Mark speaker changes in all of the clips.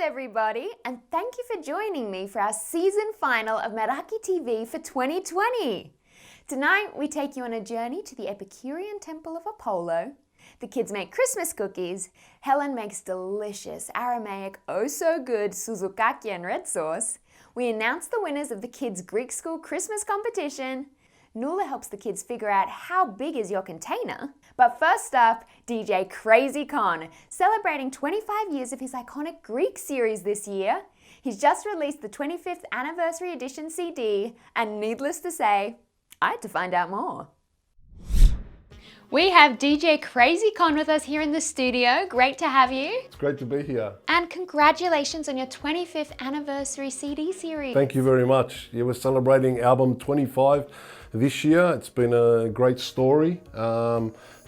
Speaker 1: everybody, and thank you for joining me for our season final of Meraki TV for 2020. Tonight, we take you on a journey to the Epicurian temple of Apollo. The kids make Christmas cookies. Helen makes delicious, Aramaic, oh-so-good Soutzoukakia and red sauce. We announce the winners of the kids' Greek school Christmas competition. Noula helps the kids figure out how big is your container. But first up, DJ Krazy celebrating 25 years of his iconic Greek series this year. He's just released the 25th anniversary edition CD, and needless to say, I had to find out more. We have DJ Krazy with us here in the studio. Great to have you.
Speaker 2: It's great to be here.
Speaker 1: And congratulations on your 25th anniversary CD series.
Speaker 2: Thank you very much. Yeah, we're celebrating album 25 this year. It's been a great story.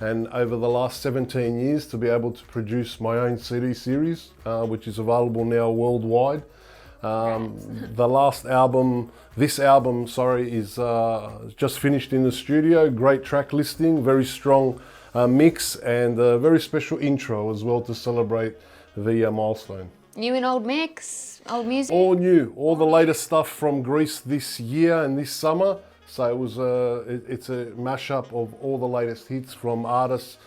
Speaker 2: And over the last 17 years to be able to produce my own CD series, which is available now worldwide. The last album, this album, is just finished in the studio. Great track listing, very strong mix, and a very special intro as well to celebrate the milestone.
Speaker 1: New and old mix, old music?
Speaker 2: All new, all the latest stuff from Greece this year and this summer. So it was it's a mashup of all the latest hits from artists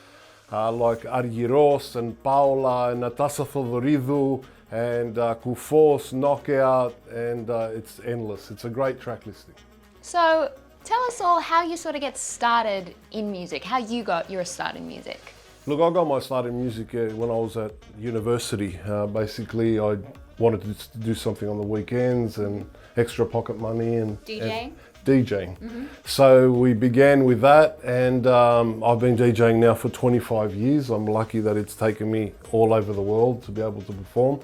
Speaker 2: like Argyros and Paola and Natasa Theodoridou and Kufos, Knockout, and it's endless. It's a great track listing.
Speaker 1: So tell us all how you sort of get started in music, how you got your start in music.
Speaker 2: Look, I got my start in music when I was at university. Basically, I wanted to do something on the weekends and extra pocket money and DJing.
Speaker 1: Mm-hmm.
Speaker 2: So we began with that, and I've been DJing now for 25 years. I'm lucky that it's taken me all over the world to be able to perform.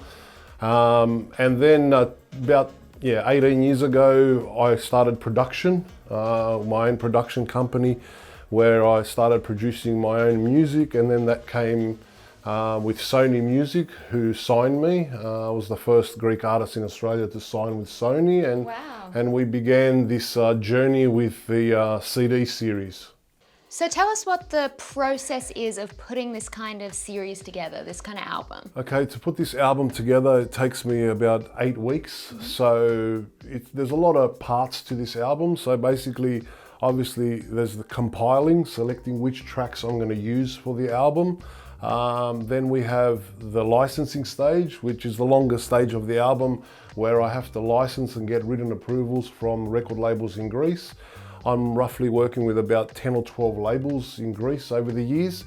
Speaker 2: And then about 18 years ago, I started production, my own production company, where I started producing my own music, and then that came with Sony Music, who signed me. I was the first Greek artist in Australia to sign with Sony, and
Speaker 1: wow.
Speaker 2: And we began this journey with the CD series.
Speaker 1: So tell us what the process is of putting this kind of series together, this kind of album.
Speaker 2: Okay, to put this album together, it takes me about 8 weeks.
Speaker 1: Mm-hmm.
Speaker 2: So there's a lot of parts to this album. So basically, obviously, there's the compiling, selecting which tracks I'm going to use for the album. Then we have the licensing stage, which is the longest stage of the album, where I have to license and get written approvals from record labels in Greece. I'm roughly working with about 10 or 12 labels in Greece over the years.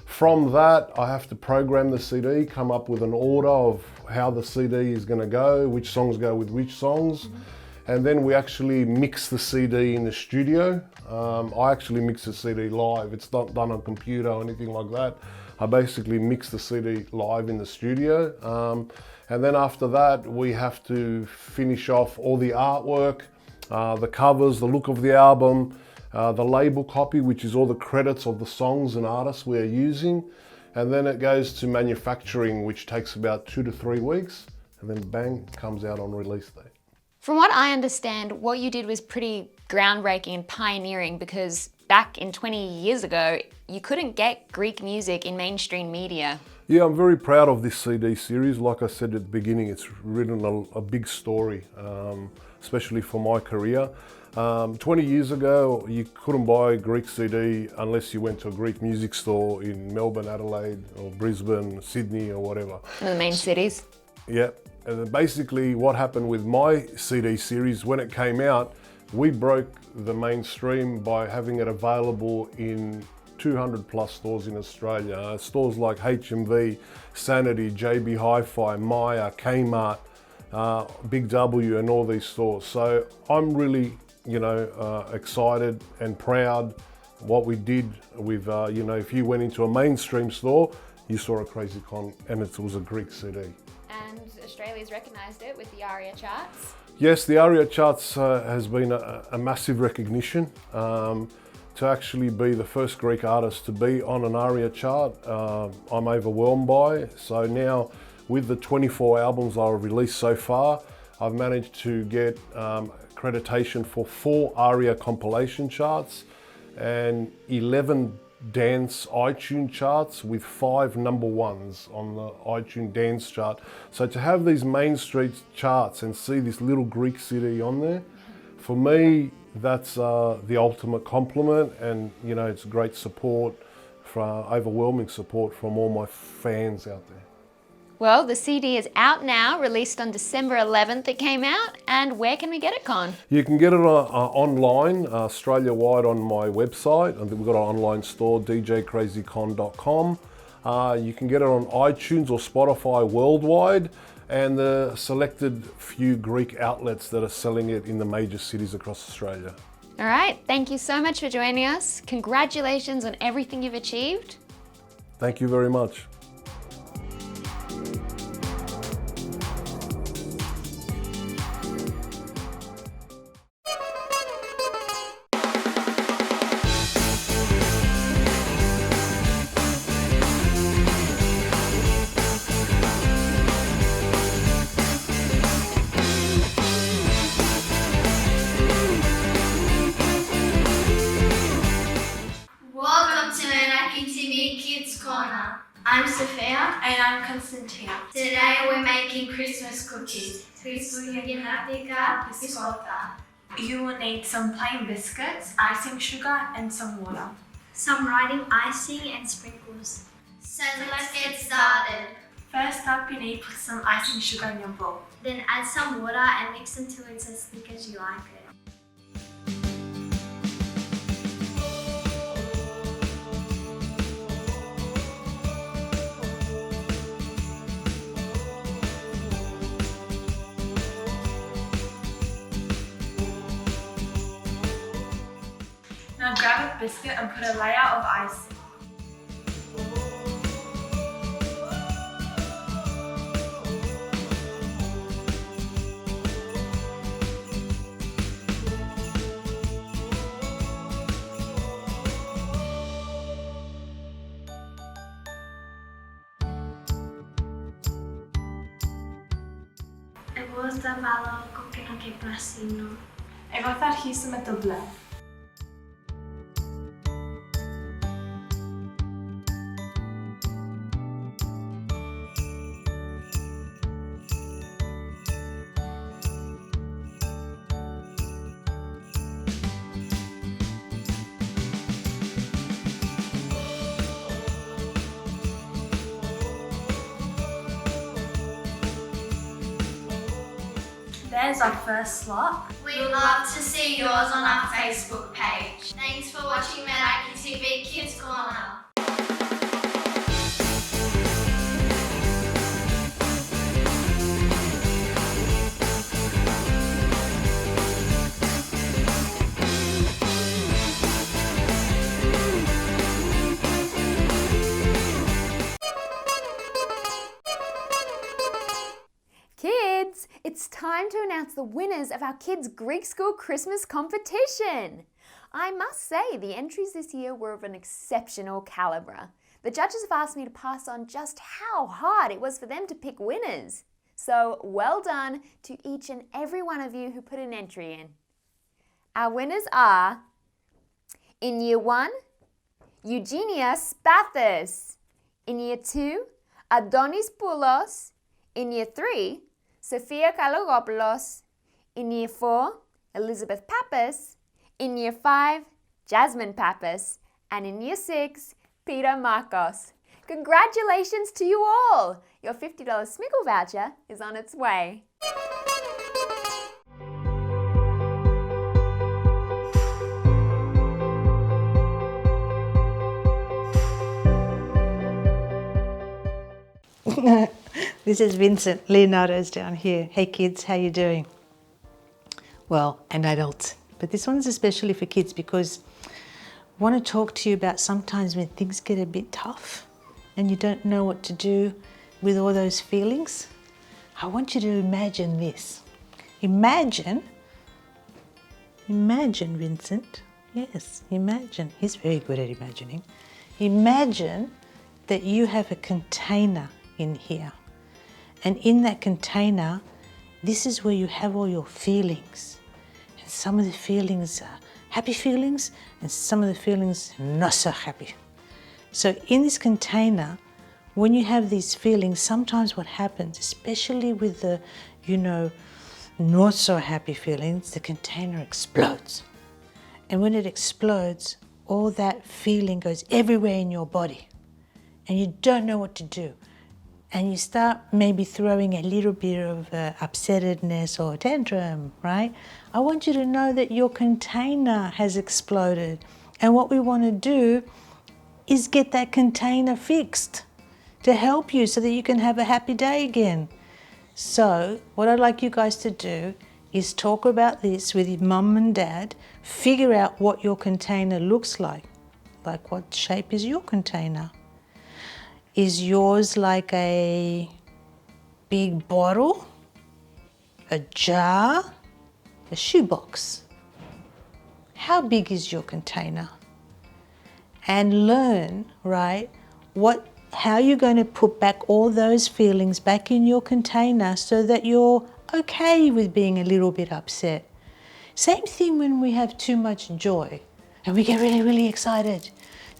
Speaker 2: From that, I have to program the CD, come up with an order of how the CD is going to go, which songs go with which songs. Mm-hmm. And then we actually mix the CD in the studio. I actually mix the CD live. It's not done on computer or anything like that. I basically mix the CD live in the studio. And then after that, we have to finish off all the artwork, the covers, the look of the album, the label copy, which is all the credits of the songs and artists we are using. And then it goes to manufacturing, which takes about 2 to 3 weeks. And then bang, comes out on release day.
Speaker 1: From what I understand, what you did was pretty groundbreaking and pioneering, because back in 20 years ago, you couldn't get Greek music in mainstream media.
Speaker 2: Yeah, I'm very proud of this CD series. Like I said at the beginning, it's written a big story, especially for my career. 20 years ago, you couldn't buy a Greek CD unless you went to a Greek music store in Melbourne, Adelaide, or Brisbane, Sydney, or whatever.
Speaker 1: In the main cities.
Speaker 2: Yeah, and then basically what happened with my CD series, when it came out, we broke the mainstream by having it available in 200 plus stores in Australia. Stores like HMV, Sanity, JB Hi-Fi, Maya, Kmart, Big W, and all these stores. So I'm really, excited and proud what we did with, if you went into a mainstream store, you saw a Krazy and it was a Greek CD.
Speaker 1: And Australia's recognised it with the ARIA charts.
Speaker 2: Yes, the ARIA charts has been a massive recognition. To actually be the first Greek artist to be on an ARIA chart, I'm overwhelmed by. So now, with the 24 albums I've released so far, I've managed to get accreditation for 4 ARIA compilation charts and 11 dance iTunes charts with 5 number ones on the iTunes dance chart. So to have these main street charts and see this little Greek city on there, for me, that's the ultimate compliment, and you know, it's great support, overwhelming support from all my fans out there.
Speaker 1: Well, the CD is out now, released on December 11th it came out, and where can we get it, Con?
Speaker 2: You can get it online, Australia-wide on my website, and we've got an online store, djkrazycon.com. You can get it on iTunes or Spotify worldwide, and the selected few Greek outlets that are selling it in the major cities across Australia.
Speaker 1: All right, thank you so much for joining us. Congratulations on everything you've achieved.
Speaker 2: Thank you very much.
Speaker 3: Welcome to Meraki TV Kids Corner. I'm Sophia.
Speaker 4: And I'm Constantina.
Speaker 3: Today we're making Christmas cookies.
Speaker 4: You will need some plain biscuits, icing sugar, and some water.
Speaker 3: Some writing icing and sprinkles. So let's get started.
Speaker 4: First up, you need to put some icing sugar in your bowl.
Speaker 3: Then add some water and mix until it's as thick as you like it.
Speaker 4: Now grab a biscuit and put a layer of icing.
Speaker 3: Εγώ θα βάλω κόκκινο και πράσινο.
Speaker 4: Εγώ θα αρχίσω με το μπλε. There's our first slot.
Speaker 3: We'd love to see yours on our Facebook page. Thanks for watching Meraki TV Kids Corner.
Speaker 1: Kids, it's time to announce the winners of our Kids Greek School Christmas competition. I must say the entries this year were of an exceptional calibre. The judges have asked me to pass on just how hard it was for them to pick winners. So well done to each and every one of you who put an entry in. Our winners are, in Year 1, Eugenia Spathis. In Year 2, Adonis Poulos. In Year 3, Sophia Kalogopoulos. In Year 4, Elizabeth Pappas. In Year 5, Jasmine Pappas. And in Year 6, Peter Marcos. Congratulations to you all! Your $50 Smiggle voucher is on its way.
Speaker 5: This is Vincent. Leonardo's down here. Hey kids, how you doing? Well, and adults. But this one's especially for kids because I want to talk to you about sometimes when things get a bit tough and you don't know what to do with all those feelings. I want you to imagine this. Imagine, Vincent. Yes, imagine. He's very good at imagining. Imagine that you have a container in here. And in that container, this is where you have all your feelings. And some of the feelings are happy feelings, and some of the feelings not so happy. So in this container, when you have these feelings, sometimes what happens, especially with the, not so happy feelings, the container explodes. And when it explodes, all that feeling goes everywhere in your body and you don't know what to do. And you start maybe throwing a little bit of upsettedness or tantrum, right? I want you to know that your container has exploded. And what we want to do is get that container fixed to help you so that you can have a happy day again. So what I'd like you guys to do is talk about this with your mum and dad, figure out what your container looks like. Like, what shape is your container? Is yours like a big bottle, a jar, a shoebox? How big is your container? And learn, right, how you're going to put back all those feelings back in your container so that you're okay with being a little bit upset. Same thing when we have too much joy and we get really, really excited.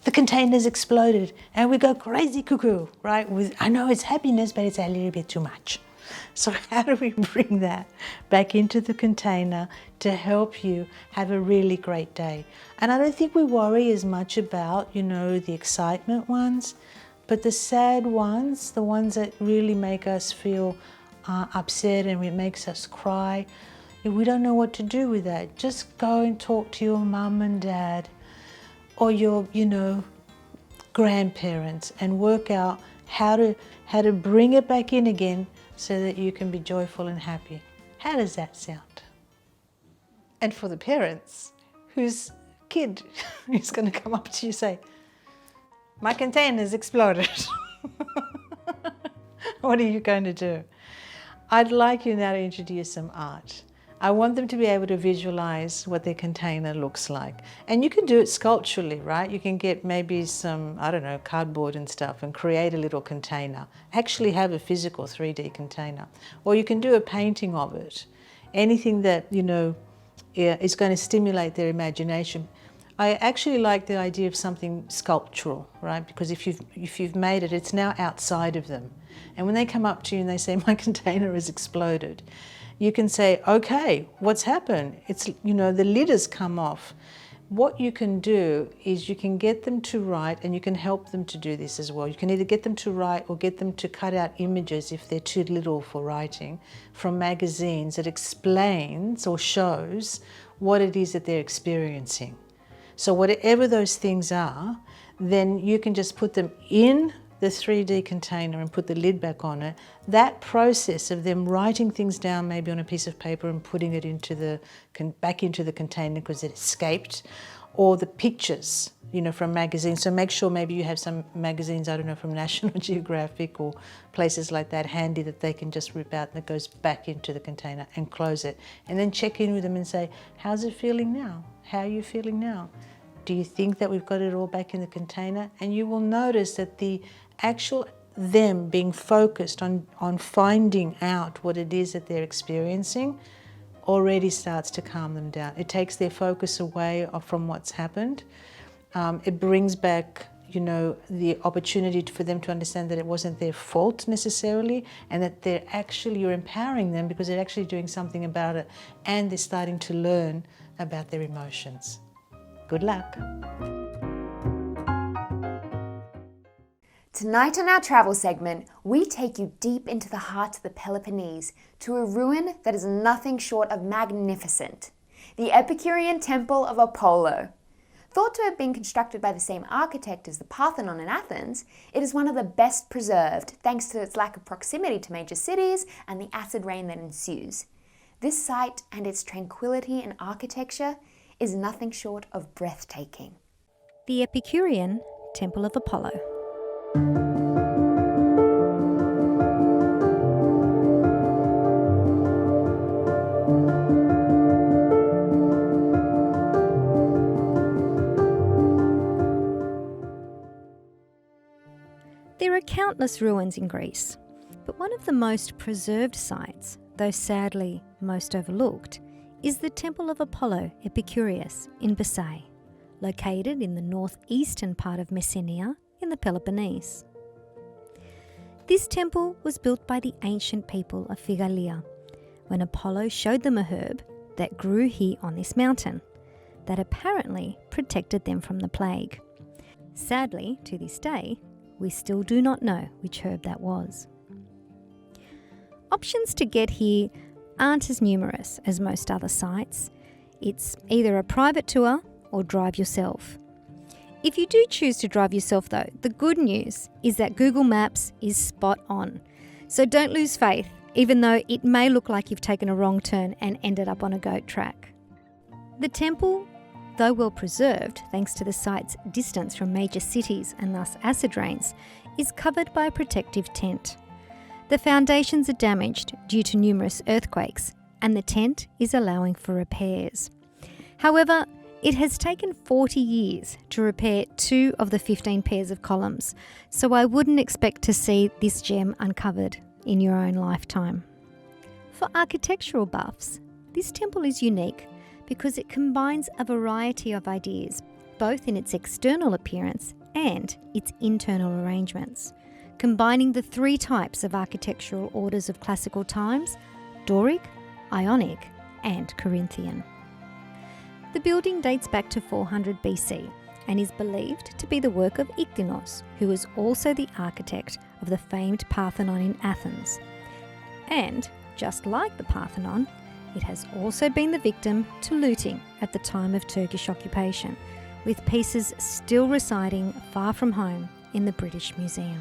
Speaker 5: The container's exploded and we go crazy cuckoo, right? I know it's happiness, but it's a little bit too much. So how do we bring that back into the container to help you have a really great day? And I don't think we worry as much about, the excitement ones, but the sad ones, the ones that really make us feel upset and it makes us cry, if we don't know what to do with that, just go and talk to your mum and dad or your, grandparents and work out how to bring it back in again so that you can be joyful and happy. How does that sound? And for the parents whose kid is going to come up to you and say, my container's exploded. What are you going to do? I'd like you now to introduce some art. I want them to be able to visualize what their container looks like. And you can do it sculpturally, right? You can get maybe some, cardboard and stuff and create a little container. Actually have a physical 3D container. Or you can do a painting of it. Anything that, is going to stimulate their imagination. I actually like the idea of something sculptural, right? Because if you've made it, it's now outside of them. And when they come up to you and they say, my container has exploded, you can say, okay, what's happened? It's, the lid has come off. What you can do is you can get them to write, and you can help them to do this as well. You can either get them to write or get them to cut out images if they're too little for writing from magazines that explains or shows what it is that they're experiencing. So whatever those things are, then you can just put them in the 3D container and put the lid back on it. That process of them writing things down maybe on a piece of paper and putting it back into the container because it escaped, or the pictures, from magazines. So make sure maybe you have some magazines, from National Geographic or places like that handy that they can just rip out and it goes back into the container and close it. And then check in with them and say, how's it feeling now? How are you feeling now? Do you think that we've got it all back in the container? And you will notice that the actual them being focused on finding out what it is that they're experiencing already starts to calm them down. It takes their focus away from what's happened. It brings back, the opportunity for them to understand that it wasn't their fault necessarily, and that you're empowering them because they're actually doing something about it, and they're starting to learn about their emotions. Good luck.
Speaker 1: Tonight on our travel segment, we take you deep into the heart of the Peloponnese to a ruin that is nothing short of magnificent, the Epicurian Temple of Apollo. Thought to have been constructed by the same architect as the Parthenon in Athens, it is one of the best preserved thanks to its lack of proximity to major cities and the acid rain that ensues. This site and its tranquility and architecture is nothing short of breathtaking.
Speaker 6: The Epicurian Temple of Apollo. There are countless ruins in Greece, but one of the most preserved sites, though sadly most overlooked, is the Temple of Apollo Epicurus in Bassae. Located in the northeastern part of Messenia, in the Peloponnese. This temple was built by the ancient people of Phigalia when Apollo showed them a herb that grew here on this mountain that apparently protected them from the plague. Sadly, to this day, we still do not know which herb that was. Options to get here aren't as numerous as most other sites. It's either a private tour or drive yourself. If you do choose to drive yourself though, the good news is that Google Maps is spot on. So don't lose faith, even though it may look like you've taken a wrong turn and ended up on a goat track. The temple, though well preserved thanks to the site's distance from major cities and thus acid rains, is covered by a protective tent. The foundations are damaged due to numerous earthquakes, and the tent is allowing for repairs. However, it has taken 40 years to repair 2 of the 15 pairs of columns, so I wouldn't expect to see this gem uncovered in your own lifetime. For architectural buffs, this temple is unique because it combines a variety of ideas, both in its external appearance and its internal arrangements, combining the 3 types of architectural orders of classical times: Doric, Ionic, and Corinthian. The building dates back to 400 BC and is believed to be the work of Ichthyonos, who was also the architect of the famed Parthenon in Athens. And, just like the Parthenon, it has also been the victim to looting at the time of Turkish occupation, with pieces still residing far from home in the British Museum.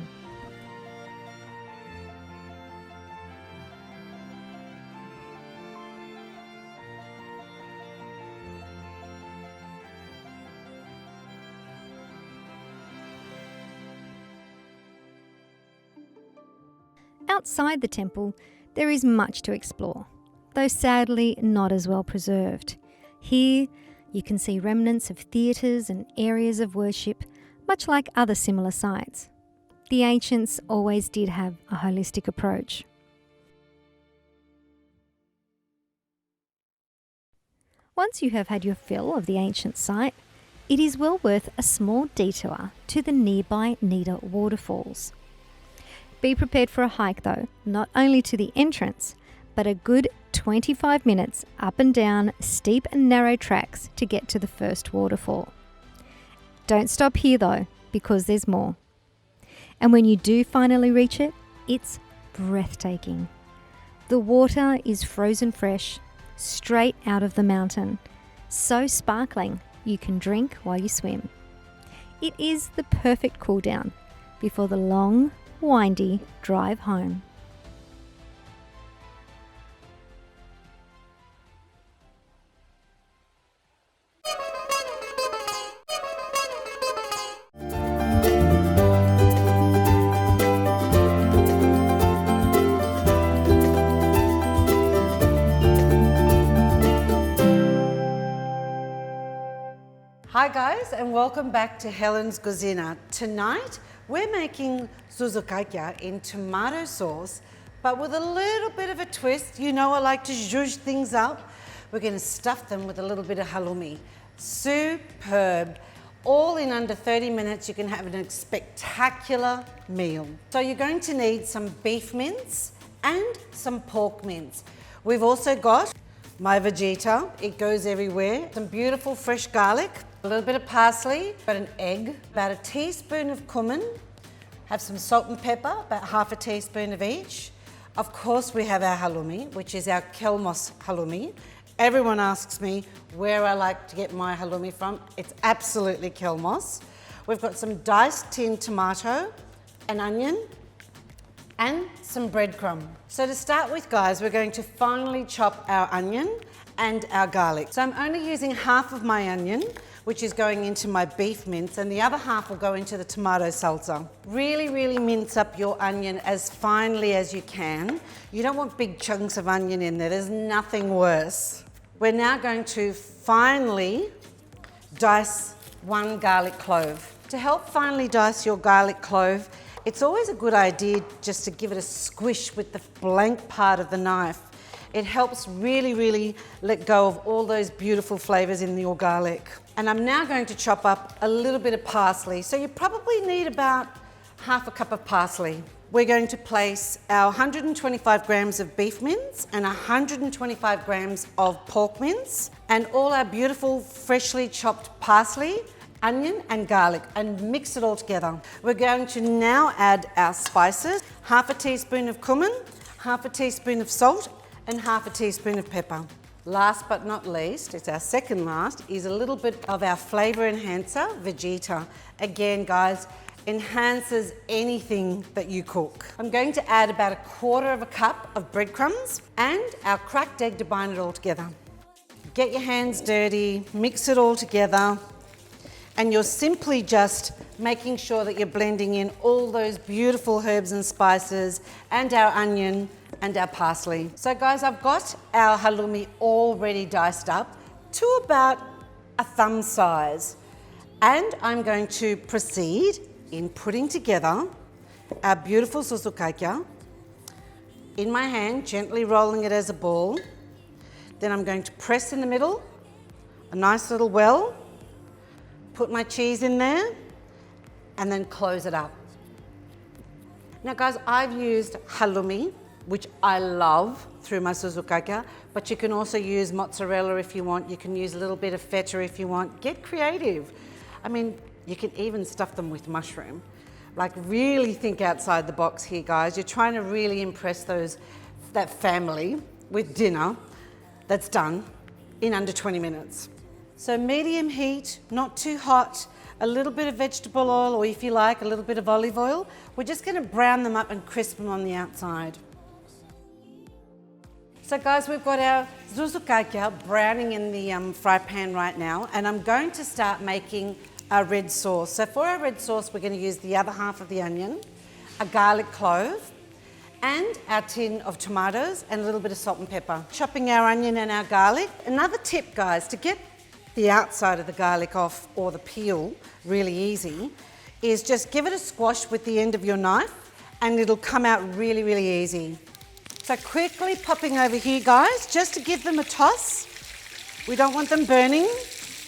Speaker 6: Outside the temple, there is much to explore, though sadly not as well preserved. Here, you can see remnants of theatres and areas of worship, much like other similar sites. The ancients always did have a holistic approach. Once you have had your fill of the ancient site, it is well worth a small detour to the nearby Nida waterfalls. Be prepared for a hike though, not only to the entrance, but a good 25 minutes up and down steep and narrow tracks to get to the first waterfall. Don't stop here though, because there's more. And when you do finally reach it, it's breathtaking. The water is frozen fresh, straight out of the mountain, so sparkling you can drink while you swim. It is the perfect cool down before the long, windy drive home.
Speaker 7: Hi guys, and welcome back to Helen's Cuisine. Tonight we're making Soutzoukakia in tomato sauce, but with a little bit of a twist. You know I like to zhuzh things up. We're going to stuff them with a little bit of halloumi. Superb. All in under 30 minutes you can have a spectacular meal. So you're going to need some beef mince and some pork mince. We've also got my Vegeta, it goes everywhere. Some beautiful fresh garlic, a little bit of parsley, got an egg, about a teaspoon of cumin, have some salt and pepper, about half a teaspoon of each. Of course we have our halloumi, which is our Kelmos halloumi. Everyone asks me where I like to get my halloumi from. It's absolutely Kelmos. We've got some diced tinned tomato, an onion, and some breadcrumb. So to start with guys, we're going to finely chop our onion and our garlic. So I'm only using half of my onion, which is going into my beef mince, and the other half will go into the tomato salsa. Really mince up your onion as finely as you can. You don't want big chunks of onion in there, there's nothing worse. We're now going to finely dice 1 garlic clove. To help finely dice your garlic clove, it's always a good idea just to give it a squish with the blank part of the knife. It helps really let go of all those beautiful flavours in your garlic. And I'm now going to chop up a little bit of parsley. So you probably need about half a cup of parsley. We're going to place our 125 grams of beef mince and 125 grams of pork mince and all our beautiful freshly chopped parsley, onion and garlic, and mix it all together. We're going to now add our spices, half a teaspoon of cumin, half a teaspoon of salt and half a teaspoon of pepper. Last but not least, it's our second last, is a little bit of our flavour enhancer, Vegeta. Again, guys, enhances anything that you cook. I'm going to add about a quarter of a cup of breadcrumbs and our cracked egg to bind it all together. Get your hands dirty, mix it all together, and you're simply just making sure that you're blending in all those beautiful herbs and spices and our onion and our parsley. So guys, I've got our halloumi already diced up to about a thumb size, and I'm going to proceed in putting together our beautiful Soutzoukakia in my hand, gently rolling it as a ball. Then I'm going to press in the middle, a nice little well, put my cheese in there, and then close it up. Now guys, I've used halloumi, which I love, through my Soutzoukakia, but you can also use mozzarella if you want. You can use a little bit of feta if you want. Get creative. I mean, you can even stuff them with mushroom. Like, really think outside the box here, guys. You're trying to really impress that family with dinner that's done in under 20 minutes. So medium heat, not too hot, a little bit of vegetable oil, or if you like, a little bit of olive oil. We're just gonna brown them up and crisp them on the outside. So guys, we've got our Soutzoukakia browning in the fry pan right now, and I'm going to start making our red sauce. So for our red sauce, we're going to use the other half of the onion, a garlic clove, and our tin of tomatoes and a little bit of salt and pepper. Chopping our onion and our garlic. Another tip, guys, to get the outside of the garlic off, or the peel, really easy, is just give it a squash with the end of your knife and it'll come out really, really easy. So quickly popping over here, guys, just to give them a toss. We don't want them burning,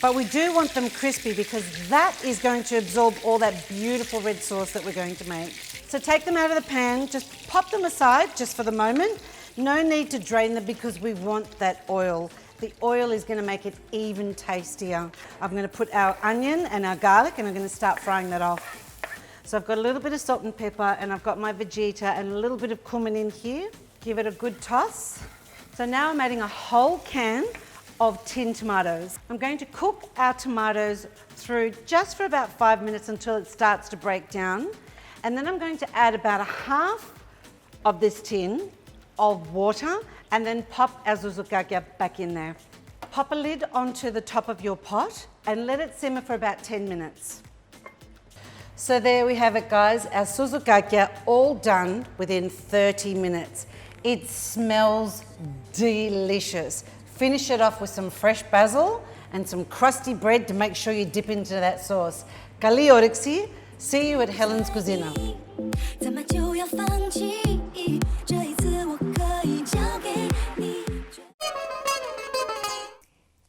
Speaker 7: but we do want them crispy because that is going to absorb all that beautiful red sauce that we're going to make. So take them out of the pan, just pop them aside just for the moment. No need to drain them because we want that oil. The oil is going to make it even tastier. I'm going to put our onion and our garlic and I'm going to start frying that off. So I've got a little bit of salt and pepper and I've got my Vegeta and a little bit of cumin in here. Give it a good toss. So now I'm adding a whole can of tin tomatoes. I'm going to cook our tomatoes through just for about 5 minutes until it starts to break down. And then I'm going to add about a half of this tin of water and then pop our Soutzoukakia back in there. Pop a lid onto the top of your pot and let it simmer for about 10 minutes. So there we have it, guys, our Soutzoukakia all done within 30 minutes. It smells delicious. Finish it off with some fresh basil and some crusty bread to make sure you dip into that sauce. Kali Orixi, see you at Helen's Cuisina.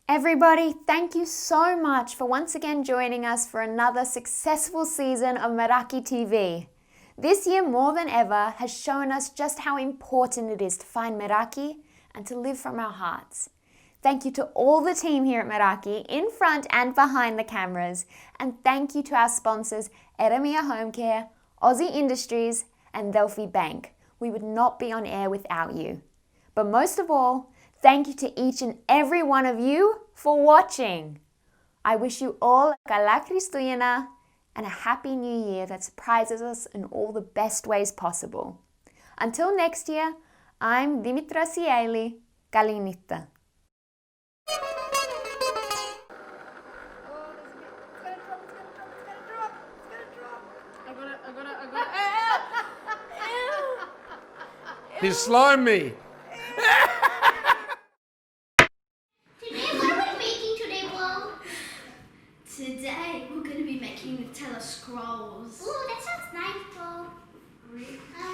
Speaker 1: Everybody, thank you so much for once again joining us for another successful season of Meraki TV. This year more than ever has shown us just how important it is to find Meraki and to live from our hearts. Thank you to all the team here at Meraki, in front and behind the cameras, and thank you to our sponsors Eremia Home Care, Aussie Industries and Delphi Bank. We would not be on air without you. But most of all, thank you to each and every one of you for watching. I wish you all Kala Kristuyena and a happy new year that surprises us in all the best ways possible. Until next year, I'm Dimitra Sieli, Kalinita.
Speaker 8: He slimed me.
Speaker 3: Today, what are we making today, Mom? Today, we're going to be making Nutella scrolls. Ooh, that sounds nice, Mom.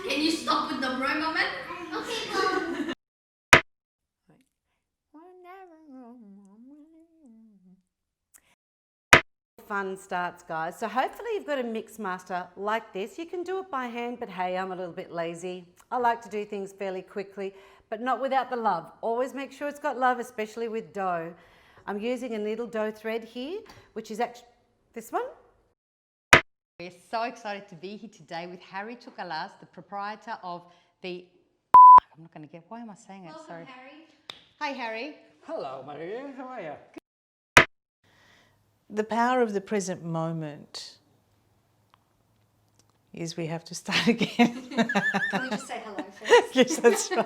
Speaker 3: Can you stop with the broom, Mama? Okay, Mom.
Speaker 7: fun starts, guys. So hopefully you've got a mix master like this. You can do it by hand, but hey, I'm a little bit lazy. I like to do things fairly quickly, but not without the love. Always make sure it's got love, especially with dough. I'm using a needle dough thread here, which is actually this one.
Speaker 9: We're so excited to be here today with Harry Toukalas, the proprietor of the... I'm not going to get... Why am I saying it? Sorry.
Speaker 3: Harry.
Speaker 9: Hi, Harry.
Speaker 10: Hello, Maria. How are you?
Speaker 5: The power of the present moment is we have to start again.
Speaker 3: Can we just say hello first?
Speaker 5: Yes, that's right.